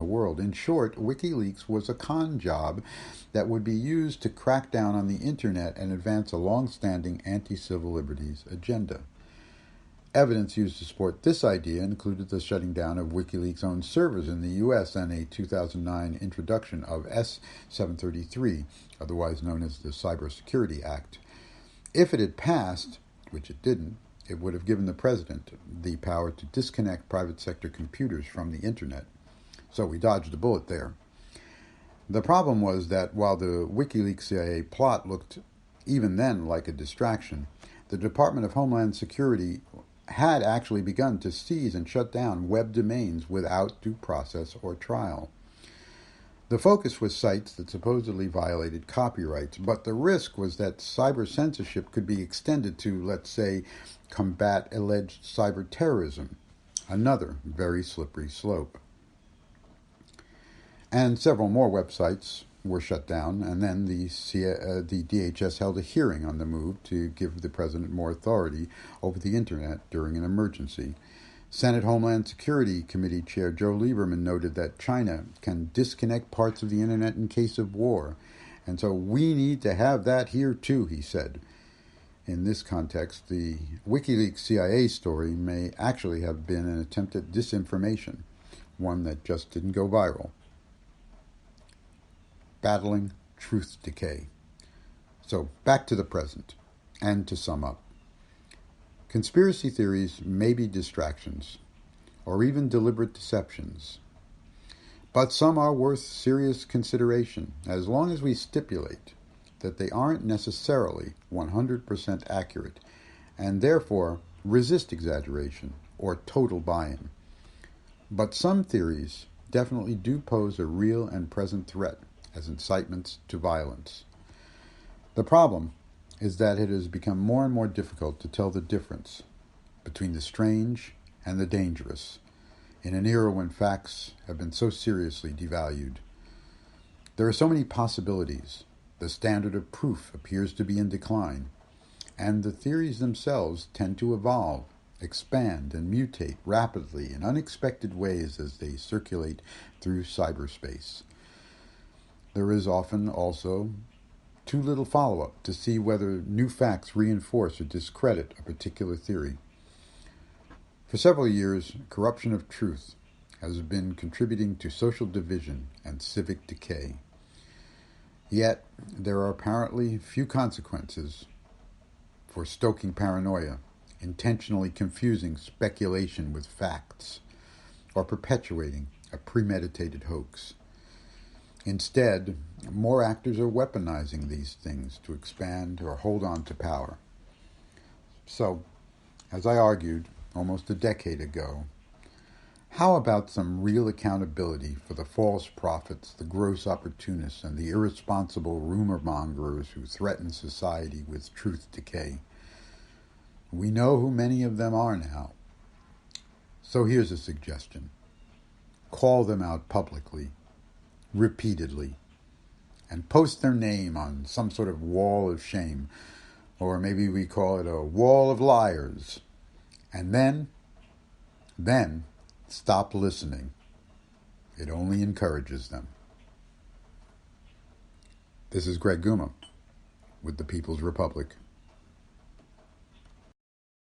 world. In short, WikiLeaks was a con job that would be used to crack down on the internet and advance a long-standing anti-civil liberties agenda. Evidence used to support this idea included the shutting down of WikiLeaks' own servers in the U.S. and a 2009 introduction of S-733, otherwise known as the Cybersecurity Act. If it had passed, which it didn't, it would have given the president the power to disconnect private sector computers from the internet. So we dodged a bullet there. The problem was that while the WikiLeaks CIA plot looked even then like a distraction, the Department of Homeland Security had actually begun to seize and shut down web domains without due process or trial. The focus was sites that supposedly violated copyrights, but the risk was that cyber censorship could be extended to, let's say, combat alleged cyber terrorism, another very slippery slope. And several more websites were shut down, and then the DHS held a hearing on the move to give the president more authority over the internet during an emergency. Senate Homeland Security Committee Chair Joe Lieberman noted that China can disconnect parts of the internet in case of war, and so we need to have that here too, he said. In this context, the WikiLeaks CIA story may actually have been an attempt at disinformation, one that just didn't go viral. Battling truth decay. So, back to the present, and to sum up. Conspiracy theories may be distractions, or even deliberate deceptions, but some are worth serious consideration, as long as we stipulate that they aren't necessarily 100% accurate, and therefore resist exaggeration or total buy-in. But some theories definitely do pose a real and present threat as incitements to violence. The problem is that it has become more and more difficult to tell the difference between the strange and the dangerous in an era when facts have been so seriously devalued. There are so many possibilities. The standard of proof appears to be in decline, and the theories themselves tend to evolve, expand, and mutate rapidly in unexpected ways as they circulate through cyberspace. There is often also too little follow-up to see whether new facts reinforce or discredit a particular theory. For several years, corruption of truth has been contributing to social division and civic decay. Yet, there are apparently few consequences for stoking paranoia, intentionally confusing speculation with facts, or perpetuating a premeditated hoax. Instead, more actors are weaponizing these things to expand or hold on to power. So, as I argued almost a decade ago, how about some real accountability for the false prophets, the gross opportunists, and the irresponsible rumor mongers who threaten society with truth decay? We know who many of them are now. So here's a suggestion. Call them out publicly, repeatedly, and post their name on some sort of wall of shame, or maybe we call it a wall of liars, and then stop listening. It only encourages them. This is Greg Guma with the People's Republic.